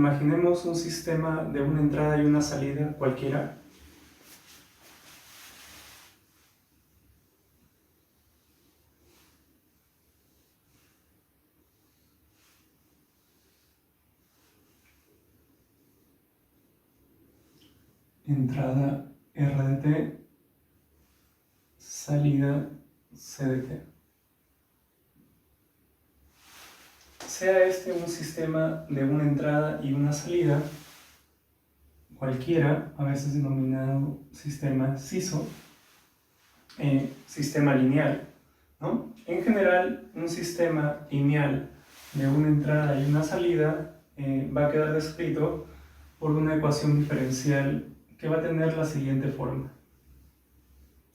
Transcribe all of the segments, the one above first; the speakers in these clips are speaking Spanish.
imaginemos un sistema de una entrada y una salida cualquiera. Entrada RDT, salida CDT. Sea este un sistema de una entrada y una salida, cualquiera, a veces denominado sistema SISO, sistema lineal, ¿no? En general, un sistema lineal de una entrada y una salida va a quedar descrito por una ecuación diferencial que va a tener la siguiente forma.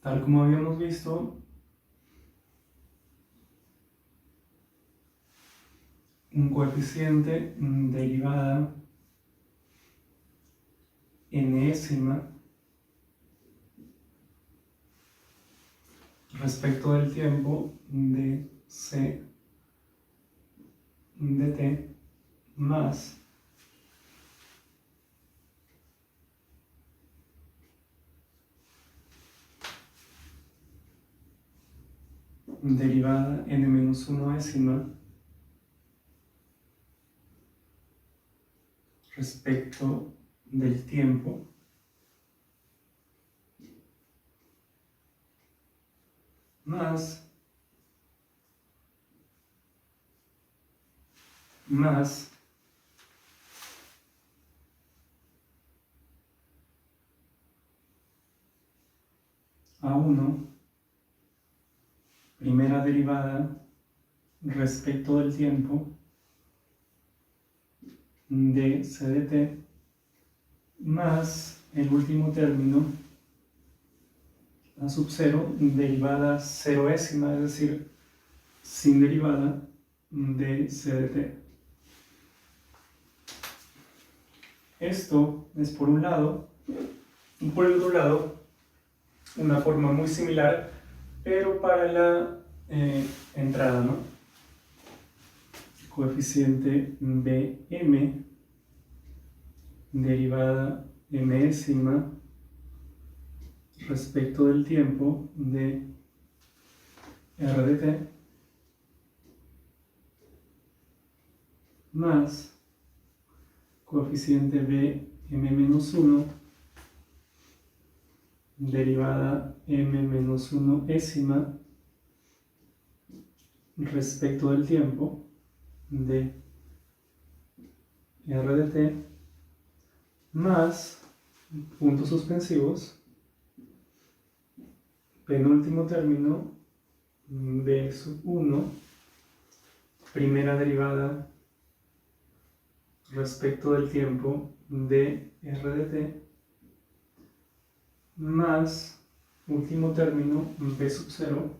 Tal como habíamos visto, un coeficiente derivada enésima respecto del tiempo de C dt más derivada n-1ésima respecto del tiempo más A1 primera derivada respecto del tiempo de CDT más el último término a sub 0 derivada ceroésima, es decir, sin derivada de CDT. Esto es por un lado, y por el otro lado, una forma muy similar, pero para la entrada, ¿no? Coeficiente Bm derivada mésima respecto del tiempo de RDT más coeficiente Bm-1 derivada m-1ésima respecto del tiempo de RDT más puntos suspensivos penúltimo término B sub 1 primera derivada respecto del tiempo de RDT más último término B sub 0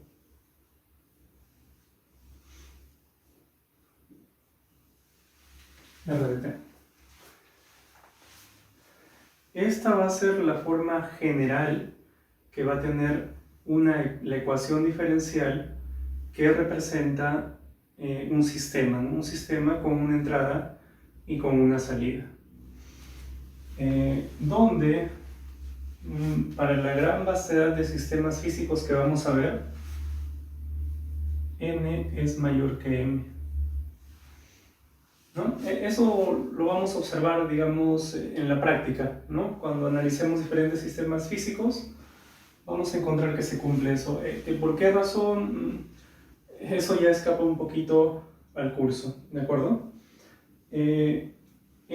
RDT. Esta va a ser la forma general que va a tener la ecuación diferencial que representa un sistema, ¿no? Un sistema con una entrada y con una salida. Donde para la gran vastedad de sistemas físicos que vamos a ver, n es mayor que m, ¿no? Eso lo vamos a observar, digamos, en la práctica, ¿no? Cuando analicemos diferentes sistemas físicos, vamos a encontrar que se cumple eso. ¿Por qué razón? Eso ya escapa un poquito al curso, ¿de acuerdo? En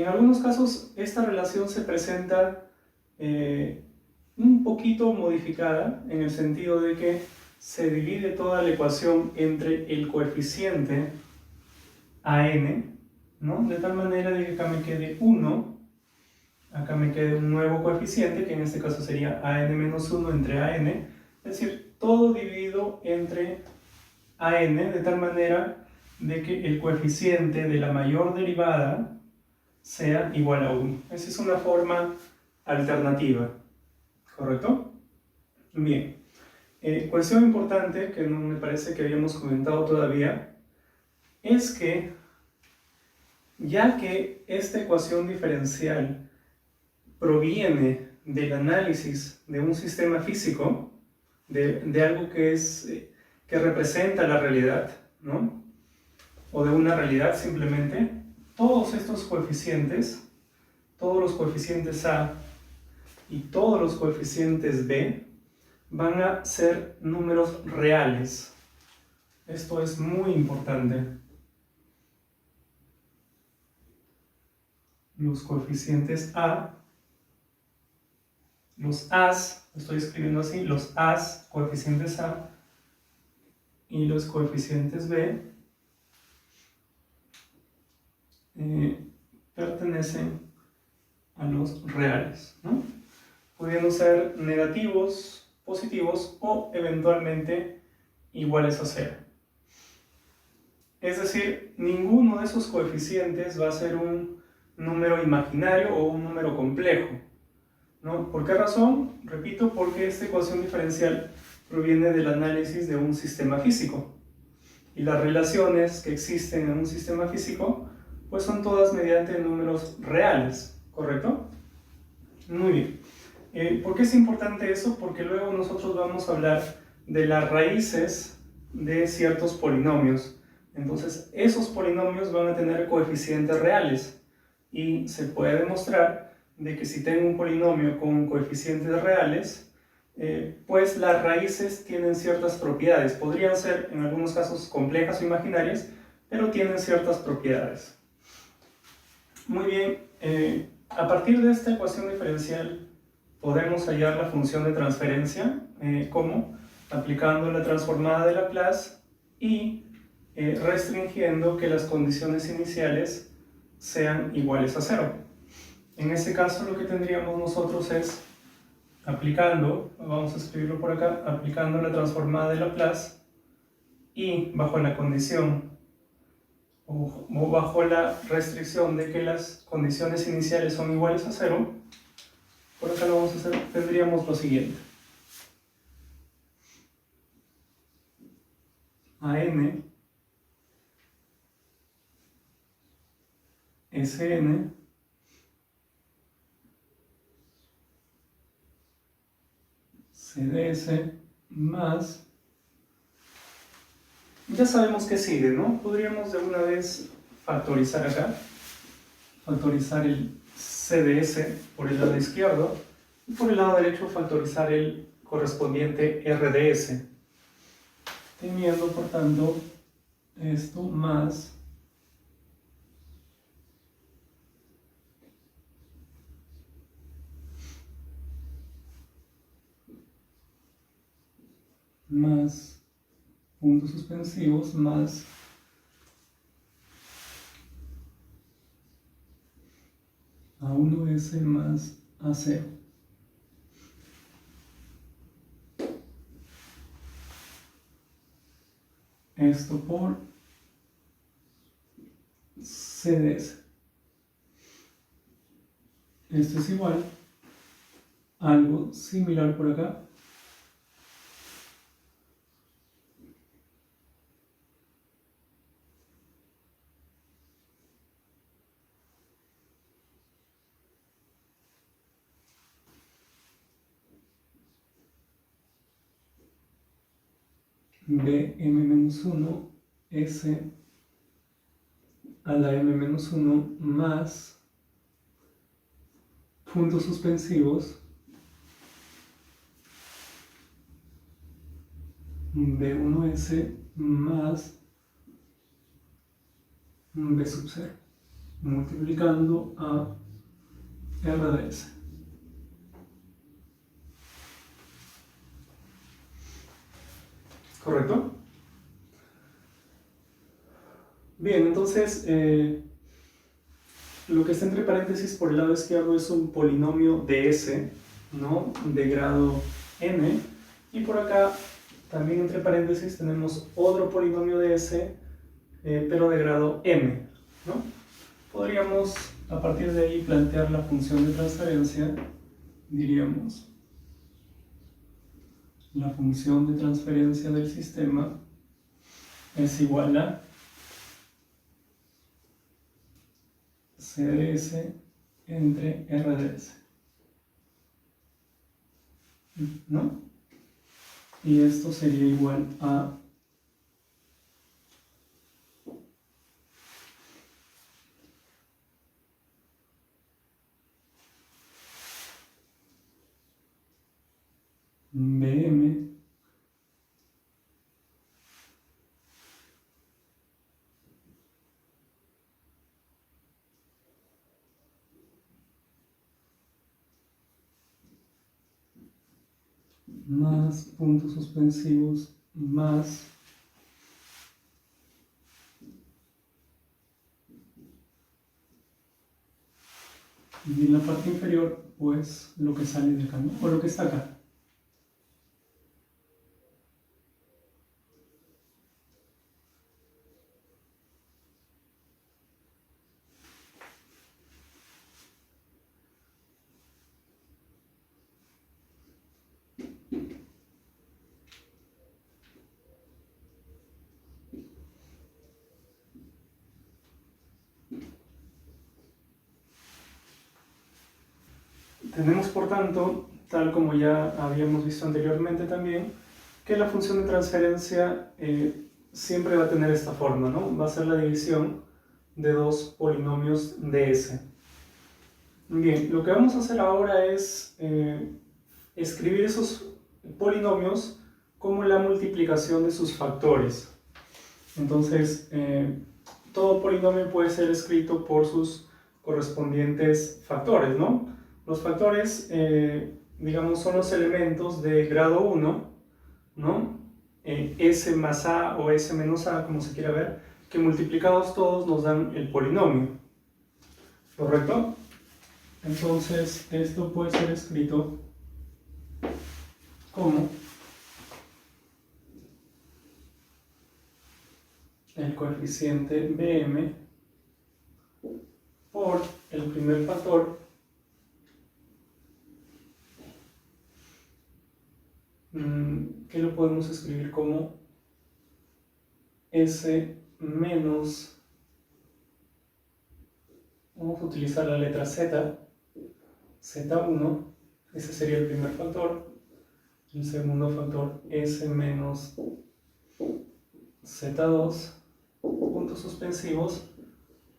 algunos casos esta relación se presenta un poquito modificada, en el sentido de que se divide toda la ecuación entre el coeficiente AN, ¿no? De tal manera de que acá me quede 1, acá me quede un nuevo coeficiente, que en este caso sería AN-1 entre AN, es decir, todo dividido entre AN, de tal manera de que el coeficiente de la mayor derivada sea igual a 1. Esa es una forma alternativa, ¿correcto? Bien. Cuestión importante que no me parece que habíamos comentado todavía es que ya que esta ecuación diferencial proviene del análisis de un sistema físico, de algo que representa la realidad, ¿no? O de una realidad simplemente, todos estos coeficientes, todos los coeficientes A y todos los coeficientes B, van a ser números reales. Esto es muy importante. Los coeficientes A, los A's, lo estoy escribiendo así, los A's, coeficientes A, y los coeficientes B pertenecen a los reales, ¿no? Pudiendo ser negativos, positivos o eventualmente iguales a cero. Es decir, ninguno de esos coeficientes va a ser un número imaginario o un número complejo, ¿no? ¿Por qué razón? Repito, porque esta ecuación diferencial proviene del análisis de un sistema físico. Y las relaciones que existen en un sistema físico, pues son todas mediante números reales, ¿correcto? Muy bien. ¿Por qué es importante eso? Porque luego nosotros vamos a hablar de las raíces de ciertos polinomios. Entonces, esos polinomios van a tener coeficientes reales. Y se puede demostrar de que si tengo un polinomio con coeficientes reales, pues las raíces tienen ciertas propiedades. Podrían ser en algunos casos complejas o imaginarias, pero tienen ciertas propiedades. Muy bien, a partir de esta ecuación diferencial podemos hallar la función de transferencia, ¿cómo? Aplicando la transformada de Laplace y restringiendo que las condiciones iniciales sean iguales a cero. En este caso lo que tendríamos nosotros es aplicando, vamos a escribirlo por acá, aplicando la transformada de Laplace y bajo la condición o bajo la restricción de que las condiciones iniciales son iguales a cero, por acá lo vamos a hacer, tendríamos lo siguiente. AN SN CDS más, ya sabemos que sigue, ¿no? Podríamos de una vez factorizar acá, factorizar el CDS por el lado izquierdo y por el lado derecho factorizar el correspondiente RDS, teniendo por tanto esto más puntos suspensivos más A1S más A0. Esto por CDS. Esto es igual a algo similar por acá. Bm-1 S a la m-1 más puntos suspensivos B1S más B sub 0 multiplicando a RDS. ¿Correcto? Bien, entonces lo que está entre paréntesis por el lado izquierdo es un polinomio de S, ¿no? De grado n, y por acá también entre paréntesis tenemos otro polinomio de S, pero de grado m, ¿no? Podríamos a partir de ahí plantear la función de transferencia, diríamos la función de transferencia del sistema es igual a CDS entre RDS, ¿no? Y esto sería igual a BM más puntos suspensivos más y en la parte inferior pues lo que sale de acá, ¿no? O lo que está acá. Tenemos, por tanto, tal como ya habíamos visto anteriormente también, que la función de transferencia siempre va a tener esta forma, ¿no? Va a ser la división de dos polinomios de S. Bien, lo que vamos a hacer ahora es escribir esos polinomios como la multiplicación de sus factores. Entonces, todo polinomio puede ser escrito por sus correspondientes factores, ¿no? Los factores, digamos, son los elementos de grado 1, ¿no? S más A o S menos A, como se quiera ver, que multiplicados todos nos dan el polinomio, ¿correcto? Entonces, esto puede ser escrito como el coeficiente BM por el primer factor que lo podemos escribir como S menos, vamos a utilizar la letra Z, Z1, ese sería el primer factor, el segundo factor S menos Z2, puntos suspensivos,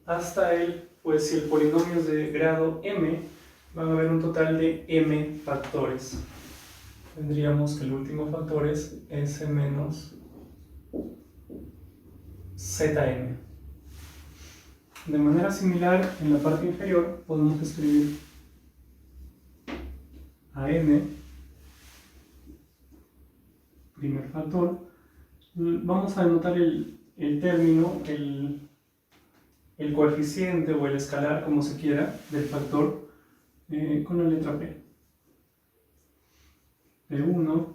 hasta el, pues si el polinomio es de grado m, van a haber un total de m factores. Tendríamos que el último factor es S menos Zm. De manera similar, en la parte inferior podemos escribir a n, primer factor. Vamos a denotar el término, el coeficiente o el escalar, como se quiera, del factor con la letra P. P1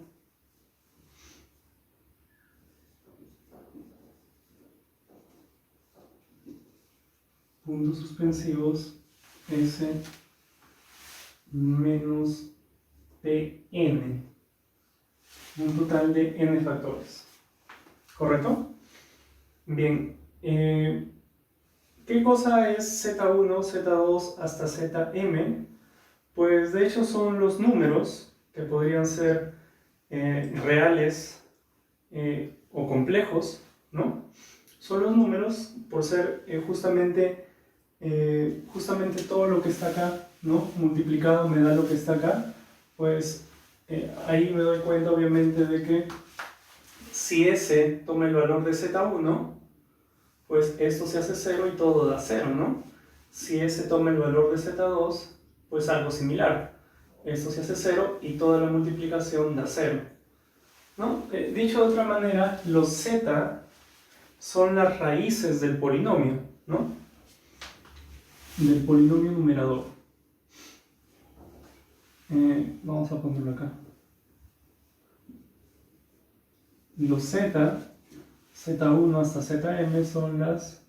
puntos suspensivos S menos Pn, un total de n factores, ¿correcto? Bien, ¿qué cosa es Z1, Z2 hasta Zm? Pues de hecho son los números que podrían ser reales o complejos, ¿no? Son los números por ser justamente todo lo que está acá, ¿no? Multiplicado me da lo que está acá, pues ahí me doy cuenta obviamente de que si S toma el valor de Z1, pues esto se hace 0 y todo da 0, ¿no? Si S toma el valor de Z2, pues algo similar. Esto se hace 0 y toda la multiplicación da 0, ¿no? Dicho de otra manera, los Z son las raíces del polinomio, ¿no? Del polinomio numerador. Vamos a ponerlo acá. Los Z, Z1 hasta Zm son las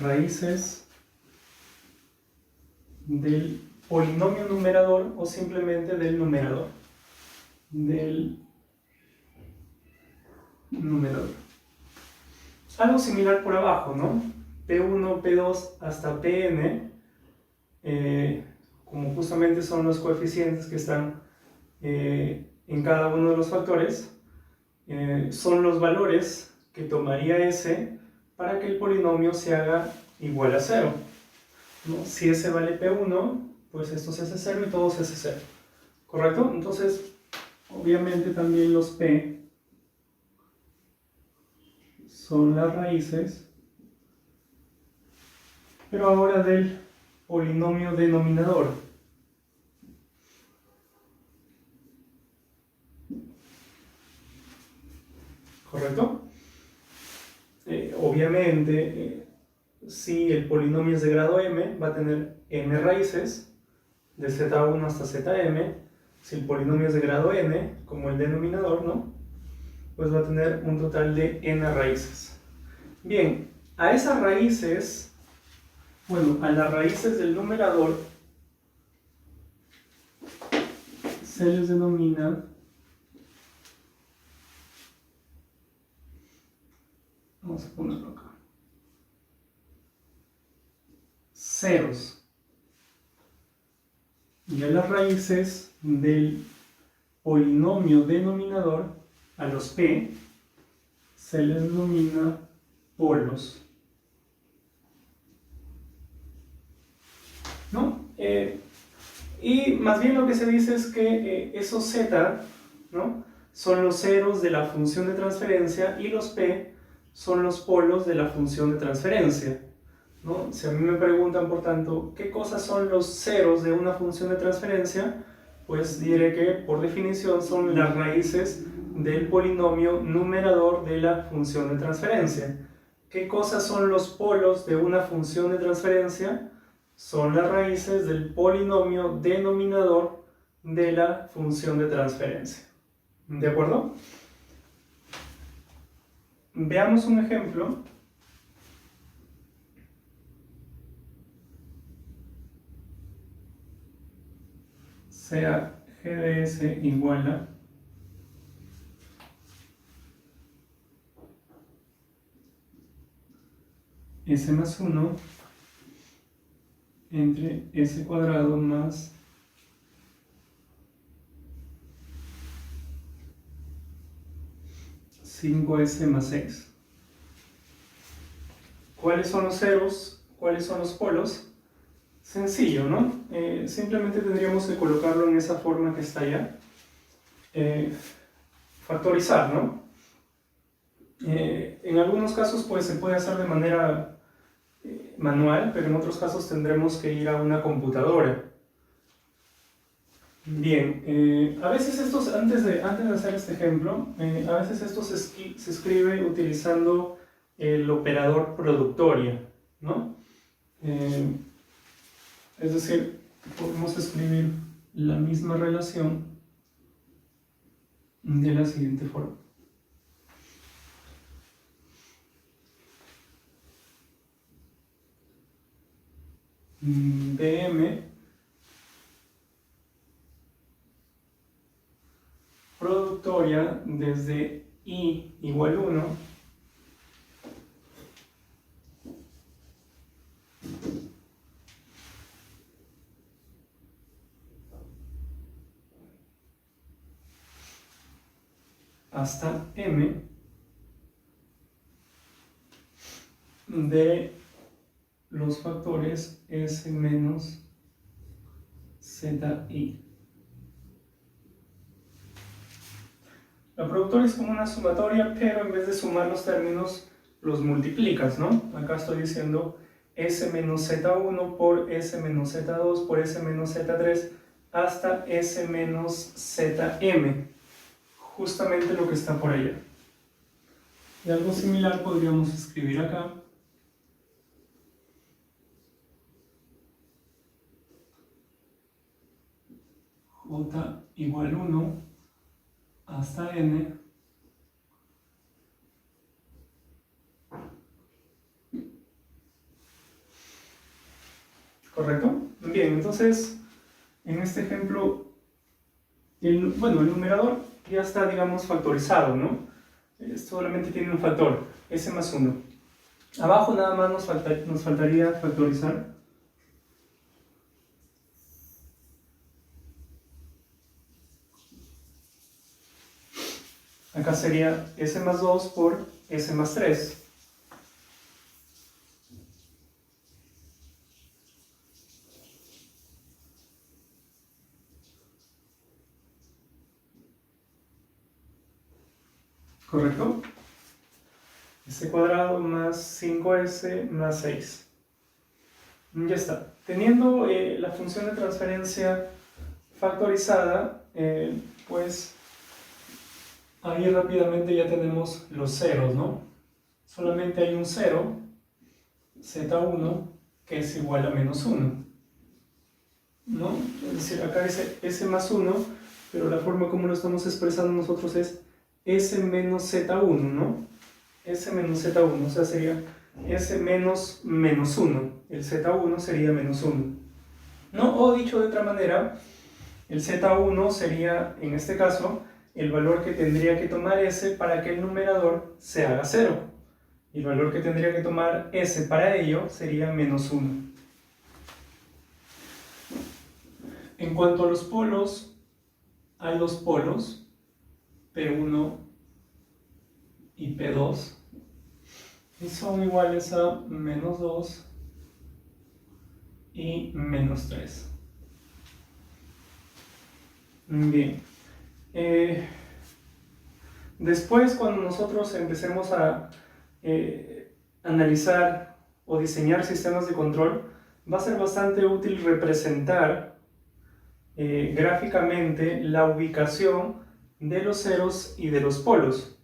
raíces del polinomio numerador o simplemente del numerador. Del numerador. algo similar por abajo, ¿no? P1, P2 hasta Pn, como justamente son los coeficientes que están en cada uno de los factores, son los valores que tomaría S para que el polinomio se haga igual a 0, ¿no? Si S vale P1, pues esto es S0 y todo es S0, ¿correcto? Entonces, obviamente también los P son las raíces, pero ahora del polinomio denominador. ¿Correcto? Obviamente, si el polinomio es de grado m, va a tener m raíces, de z1 hasta zm. Si el polinomio es de grado n, como el denominador, ¿no? Pues va a tener un total de n raíces. Bien, a esas raíces, bueno, a las raíces del numerador se les denomina, vamos a ponerlo acá, ceros. Y a las raíces del polinomio denominador, a los p, se les denomina polos, ¿no? Y más bien lo que se dice es que esos z, ¿no?, son los ceros de la función de transferencia y los p son los polos de la función de transferencia, ¿no? Si a mí me preguntan, por tanto, ¿qué cosas son los ceros de una función de transferencia? Pues diré que, por definición, son las raíces del polinomio numerador de la función de transferencia. ¿Qué cosas son los polos de una función de transferencia? Son las raíces del polinomio denominador de la función de transferencia. ¿De acuerdo? Veamos un ejemplo. Sea g de s igual a s más 1 entre s cuadrado más (5s más 6). ¿Cuáles son los ceros? ¿Cuáles son los polos? Sencillo, ¿no? Simplemente tendríamos que colocarlo en esa forma que está allá. Factorizar, ¿no? En algunos casos pues se puede hacer de manera manual, pero en otros casos tendremos que ir a una computadora. Bien, a veces estos, antes de hacer este ejemplo, a veces esto se escribe utilizando el operador productoria, ¿no? Es decir, podemos escribir la misma relación de la siguiente forma. Bm productoria desde i igual 1 hasta m de los factores s menos zi. La productoria es como una sumatoria, pero en vez de sumar los términos, los multiplicas, ¿no? Acá estoy diciendo s menos z1 por s menos z2 por s menos z3 hasta s menos zm. Justamente lo que está por allá. Y algo similar podríamos escribir acá. J igual 1 hasta n ¿correcto? Bien, entonces en este ejemplo el numerador ya está, digamos, factorizado, ¿no? solamente tiene un factor, s más 1. Abajo nada más nos faltaría factorizar. Acá sería s más 2 por s más 3. ¿Correcto? S cuadrado más 5s más 6. Ya está. Teniendo la función de transferencia factorizada, pues ahí rápidamente ya tenemos los ceros, ¿no? Solamente hay un cero, z1, que es igual a menos 1, ¿no? Es decir, acá dice s más 1, pero la forma como lo estamos expresando nosotros es s menos z1, ¿no? S menos z1, o sea, sería s menos 1. El z1 sería menos 1, ¿no? O dicho de otra manera, el z1 sería, en este caso, el valor que tendría que tomar s para que el numerador se haga 0. Y el valor que tendría que tomar s para ello sería menos 1. En cuanto a los polos, hay dos polos, P1 y P2, y son iguales a menos 2 y menos 3. Bien. Después, cuando nosotros empecemos a analizar o diseñar sistemas de control, va a ser bastante útil representar gráficamente la ubicación de los ceros y de los polos.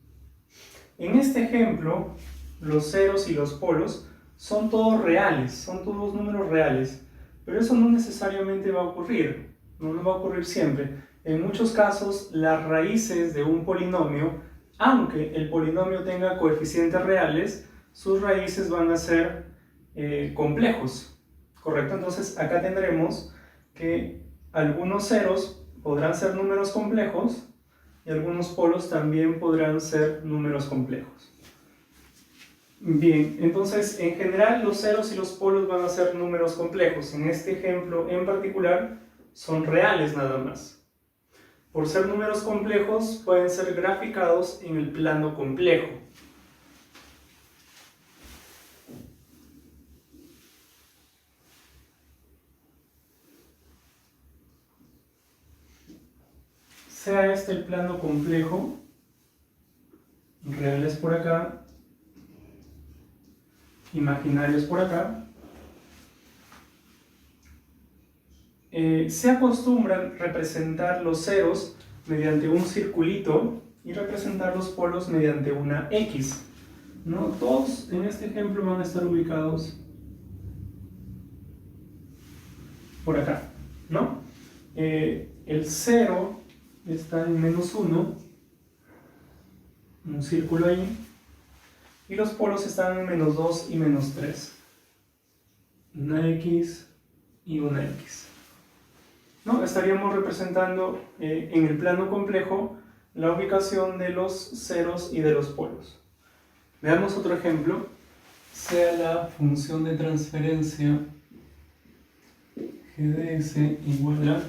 En este ejemplo, los ceros y los polos son todos reales, son todos números reales, pero eso no necesariamente va a ocurrir, no va a ocurrir siempre. En muchos casos, las raíces de un polinomio, aunque el polinomio tenga coeficientes reales, sus raíces van a ser complejos, ¿correcto? Entonces acá tendremos que algunos ceros podrán ser números complejos y algunos polos también podrán ser números complejos. Bien, entonces en general los ceros y los polos van a ser números complejos. En este ejemplo en particular son reales nada más. Por ser números complejos pueden ser graficados en el plano complejo. Sea este el plano complejo, reales por acá, imaginarios por acá, se acostumbran representar los ceros mediante un circulito y representar los polos mediante una X, ¿no? Todos en este ejemplo van a estar ubicados por acá, ¿no? El 0 está en menos 1, un círculo ahí, y los polos están en menos 2 y menos 3, una X y una X. ¿No? Estaríamos representando en el plano complejo la ubicación de los ceros y de los polos. Veamos otro ejemplo. Sea la función de transferencia g de s igual a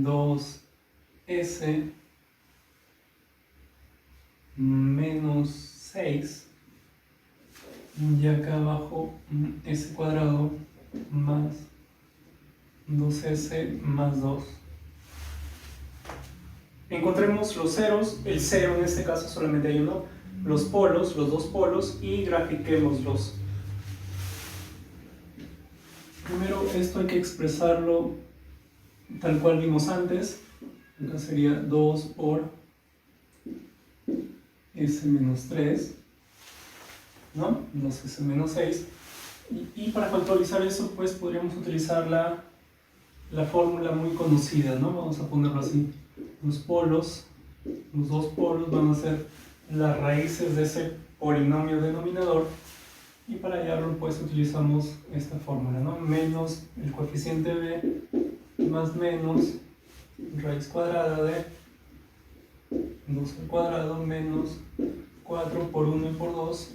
dos s menos 6, y acá abajo s cuadrado más 2s más 2. Encontremos los ceros, el cero en este caso solamente hay uno, los polos, los dos polos, y grafiquémoslos. Primero esto hay que expresarlo tal cual vimos antes. Acá sería 2 por s menos 3, ¿no? 2s menos 6. Y para factorizar eso, pues podríamos utilizar la fórmula muy conocida, ¿no? Vamos a ponerlo así. Los polos, los dos polos van a ser las raíces de ese polinomio denominador, y para hallarlo pues utilizamos esta fórmula, ¿no? Menos el coeficiente b más menos raíz cuadrada de 2 al cuadrado menos 4 por 1 y por 2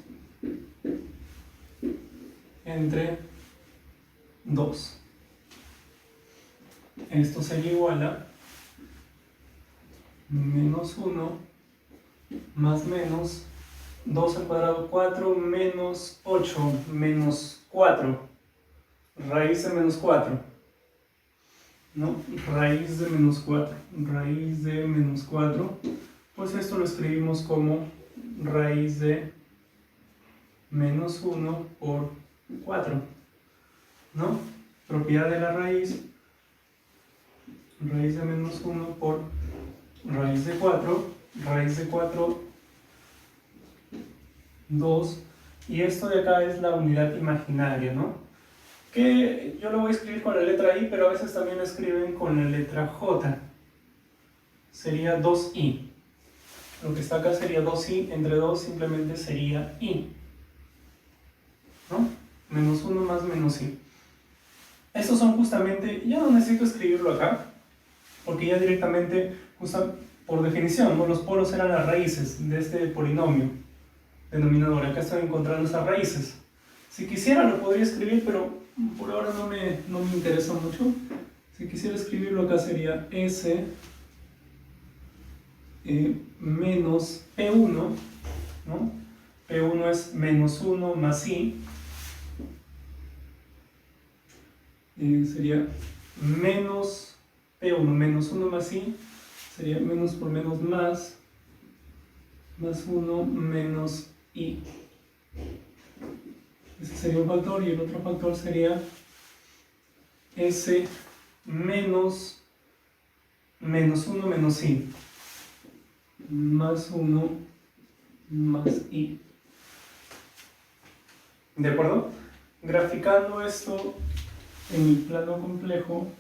entre 2. Esto sería igual a menos 1 más menos 2 al cuadrado 4 menos 8 menos 4 raíz de menos 4, ¿no? Raíz de menos 4, raíz de menos 4, pues esto lo escribimos como raíz de menos 1 por 4, ¿no? Propiedad de la raíz, raíz de menos 1 por raíz de 4, 2, y esto de acá es la unidad imaginaria, ¿no? Que yo lo voy a escribir con la letra I, pero a veces también lo escriben con la letra J. Sería 2i. Lo que está acá sería 2i, entre 2 simplemente sería i, ¿no? Menos 1 más menos i. Estos son justamente, ya no necesito escribirlo acá, porque ya directamente, por definición, ¿no? Los polos eran las raíces de este polinomio denominador. Acá estoy encontrando esas raíces. Si quisiera lo podría escribir, pero por ahora no me interesa mucho. Si quisiera escribirlo acá sería S menos P1, ¿no? P1 es menos 1 más I. Sería menos P1 menos 1 más I. Sería menos por menos más 1 menos I. Ese sería un factor y el otro factor sería S menos 1 menos I más 1 más I. ¿De acuerdo? Graficando esto en el plano complejo,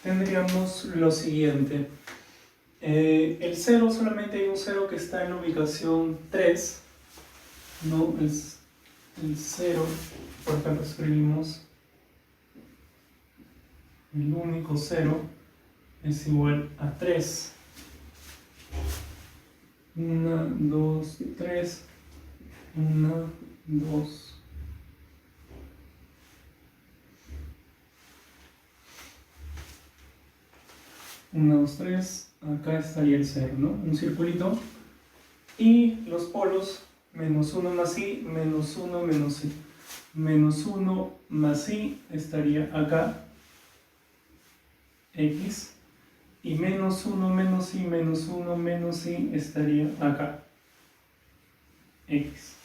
tendríamos lo siguiente. El 0, solamente hay un 0 que está en la ubicación 3, no es el 0, por ejemplo escribimos el único 0 es igual a 3. 1, 2, 3, 1, 2. Uno, 2, 3, acá estaría el 0, ¿no? Un circulito. Y los polos, menos 1 más i, menos 1 menos i. Menos 1 más i estaría acá, x. Y menos 1 menos i, menos 1 menos i estaría acá, x.